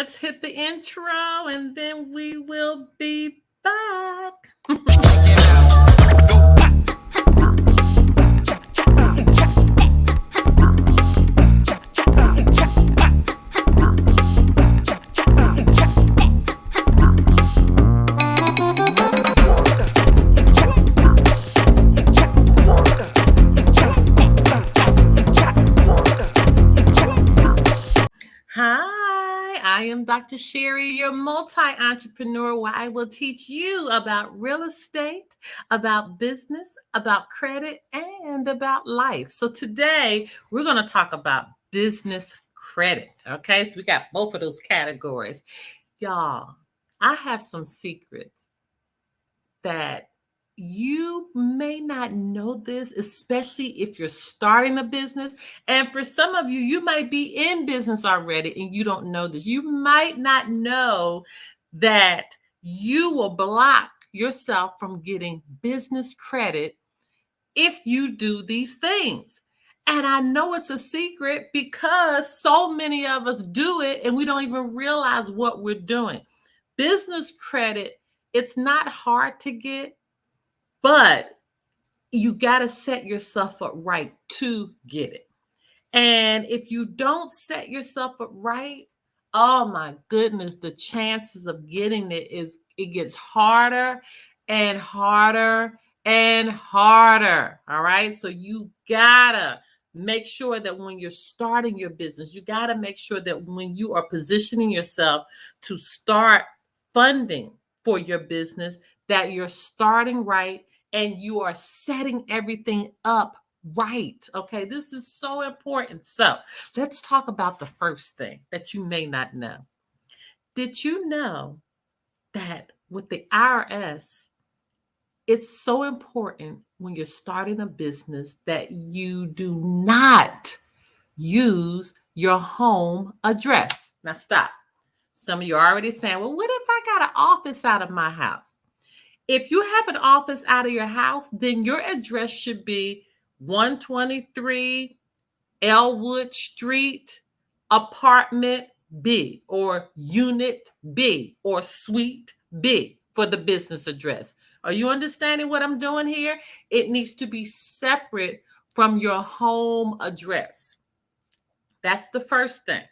let's hit the intro and then we will be back. Hi, I am Dr. Sherry, your multi-entrepreneur, where I will teach you about real estate, about business, about credit, and about life. So today we're going to talk about business credit. Okay, so we got both of those categories. Y'all, I have some secrets that you may not know this, especially if you're starting a business. And for some of you, you might be in business already and you don't know this. You might not know that you will block yourself from getting business credit if you do these things. And I know it's a secret because so many of us do it and we don't even realize what we're doing. Business credit, it's not hard to get, but you got to set yourself up right to get it. And if you don't set yourself up right, oh my goodness, the chances of getting it gets harder and harder and harder. All right. So you gotta make sure that when you're starting your business, you gotta make sure that when you are positioning yourself to start funding for your business, that you're starting right and you are setting everything up right. Okay, this is so important. So let's talk about the first thing that you may not know. Did you know that with the IRS, it's so important when you're starting a business that you do not use your home address? Now, stop. Some of you are already saying, well, what if I got an office out of my house? If you have an office out of your house, then your address should be 123 Elwood Street, apartment B, or unit B, or suite B for the business address. Are you understanding what I'm doing here? It needs to be separate from your home address. That's the first thing.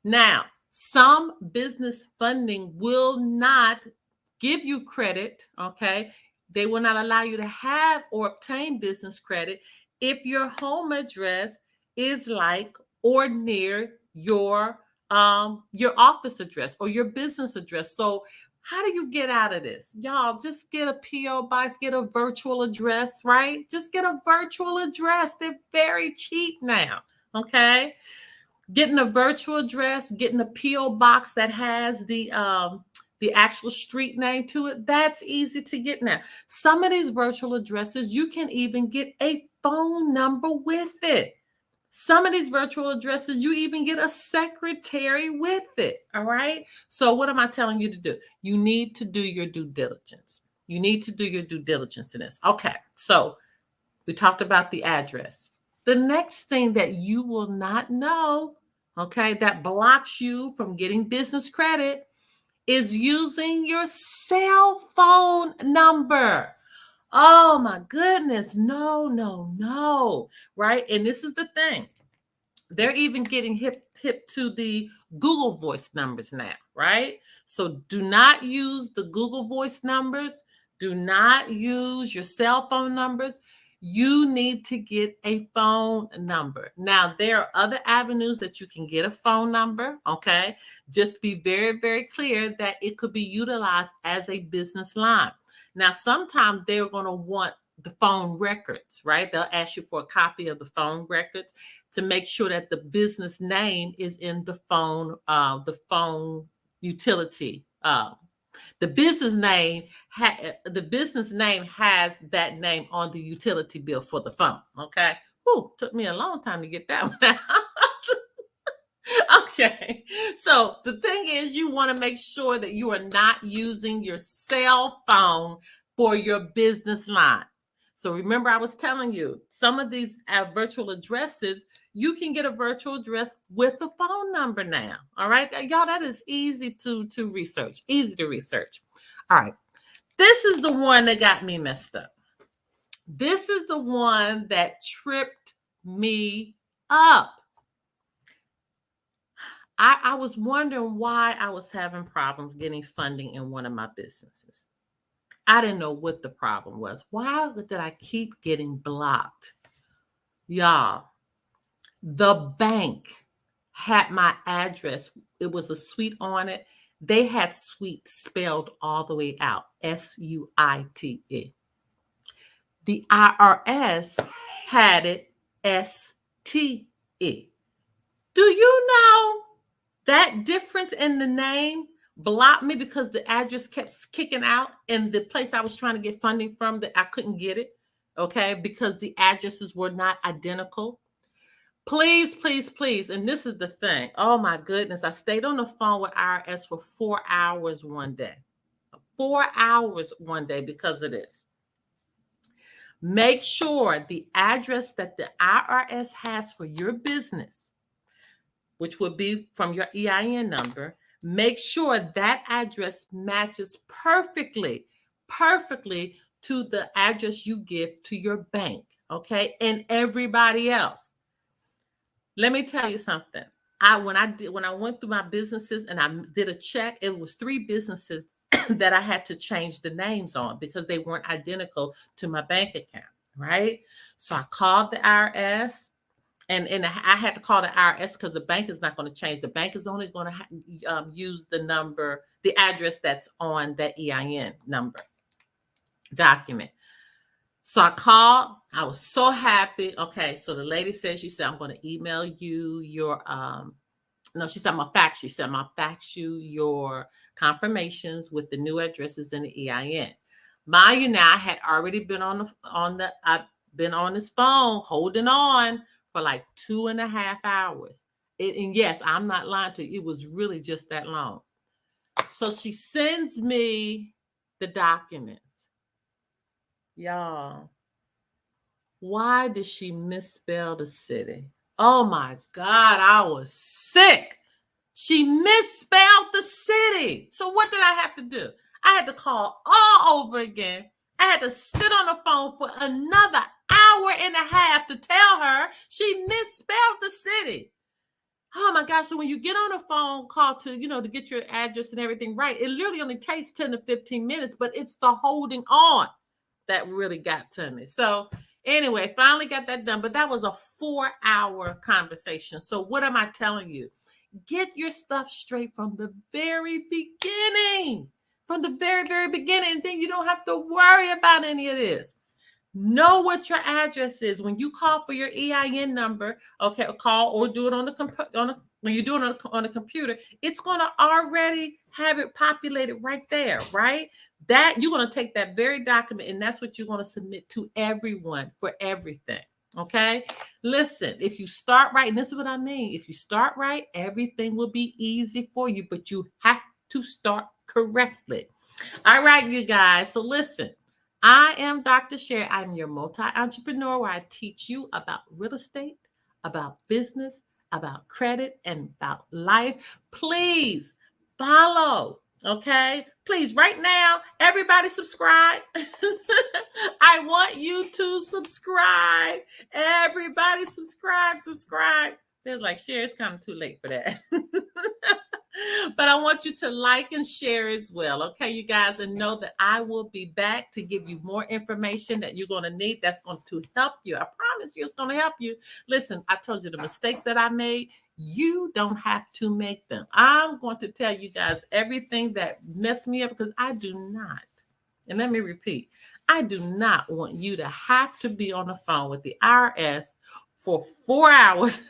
Now, some business funding will not give you credit, okay? They will not allow you to have or obtain business credit if your home address is like or near your office address or your business address. So how do you get out of this? Y'all, just get a P.O. box, get a virtual address, right? Just get a virtual address. They're very cheap now, okay? Getting a virtual address, getting a P.O. box that has the actual street name to it, that's easy to get now. Some of these virtual addresses, you can even get a phone number with it. Some of these virtual addresses, you even get a secretary with it. All right. So what am I telling you to do? You need to do your due diligence. You need to do your due diligence in this. Okay. So we talked about the address. The next thing that you will not know, okay, that blocks you from getting business credit is using your cell phone number. Oh my goodness. No. Right. And this is the thing. They're even getting hip to the Google Voice numbers now, right? So do not use the Google Voice numbers. Do not use your cell phone numbers. You need to get a phone number. Now, there are other avenues that you can get a phone number, okay? Just be very, very clear that it could be utilized as a business line. Now, sometimes they're going to want the phone records, right? They'll ask you for a copy of the phone records to make sure that the business name is in the phone utility. The business name has that name on the utility bill for the phone. Okay. Whew, took me a long time to get that one out. Okay. So the thing is, you want to make sure that you are not using your cell phone for your business line. So remember, I was telling you, some of these virtual addresses, you can get a virtual address with the phone number now. All right, y'all, that is easy to research. Easy to research. All right, this is the one that got me messed up. This is the one that tripped me up. I was wondering why I was having problems getting funding in one of my businesses. I didn't know what the problem was. Why did I keep getting blocked? Y'all, the bank had my address. It was a suite on it. They had suite spelled all the way out, SUITE. The IRS had it STE. Do you know that difference in the name blocked me because the address kept kicking out, and the place I was trying to get funding from, that I couldn't get it, okay, because the addresses were not identical. Please, please, please. And this is the thing. Oh my goodness. I stayed on the phone with IRS for 4 hours one day. 4 hours one day because of this. Make sure the address that the IRS has for your business, which would be from your EIN number, make sure that address matches perfectly to the address you give to your bank, okay? And everybody else. Let me tell you something. When I went through my businesses and I did a check, it was 3 businesses that I had to change the names on because they weren't identical to my bank account, right? So I called the IRS, and I had to call the IRS because the bank is not going to change. The bank is only going to use the number, the address that's on that EIN number document. So I called. I was so happy. Okay, so the lady said, she said, I'm going to email you your, no, she said, I'm going to fax you. She said, I'm going to fax you your confirmations with the new addresses and the EIN. Mind you, now I had already been I've been on this phone holding on for like 2.5 hours. And yes, I'm not lying to you. It was really just that long. So she sends me the documents. Y'all, why did she misspell the city? Oh my God, I was sick. She misspelled the city. So what did I have to do? I had to call all over again. I had to sit on the phone for another hour and a half to tell her she misspelled the city. Oh my gosh. So when you get on a phone call to get your address and everything right, it literally only takes 10 to 15 minutes, but it's the holding on that really got to me. So anyway, finally got that done, but that was a 4-hour conversation. So what am I telling you? Get your stuff straight from the very beginning. From the very, very beginning. And then you don't have to worry about any of this. Know what your address is. When you call for your EIN number, okay, call or do it when you do it on a computer, it's going to already have it populated right there, right? That you're going to take that very document, and that's what you're going to submit to everyone for everything. Okay, listen, if you start right, and this is what I mean, if you start right, everything will be easy for you, but you have to start correctly. All right, you guys. So listen, I am Dr. Sherry. I'm your multi-entrepreneur, where I teach you about real estate, about business, about credit, and about life. Please follow. Okay, please, right now, everybody subscribe. I want you to subscribe. Everybody subscribe. Feels like share, it's kind of too late for that. But I want you to like and share as well. Okay, you guys, and know that I will be back to give you more information that you're going to need that's going to help you. I promise you it's going to help you. Listen, I told you the mistakes that I made. You don't have to make them. I'm going to tell you guys everything that messed me up, because I do not, and let me repeat, I do not want you to have to be on the phone with the IRS for 4 hours.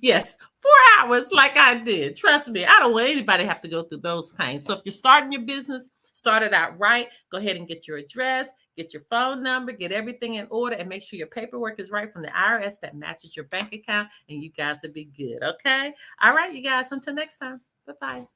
Yes, 4 hours like I did. Trust me, I don't want anybody to have to go through those pains. So if you're starting your business, start it out right. Go ahead and get your address, get your phone number, get everything in order, and make sure your paperwork is right from the IRS that matches your bank account, and you guys will be good, okay? All right, you guys, until next time. Bye-bye.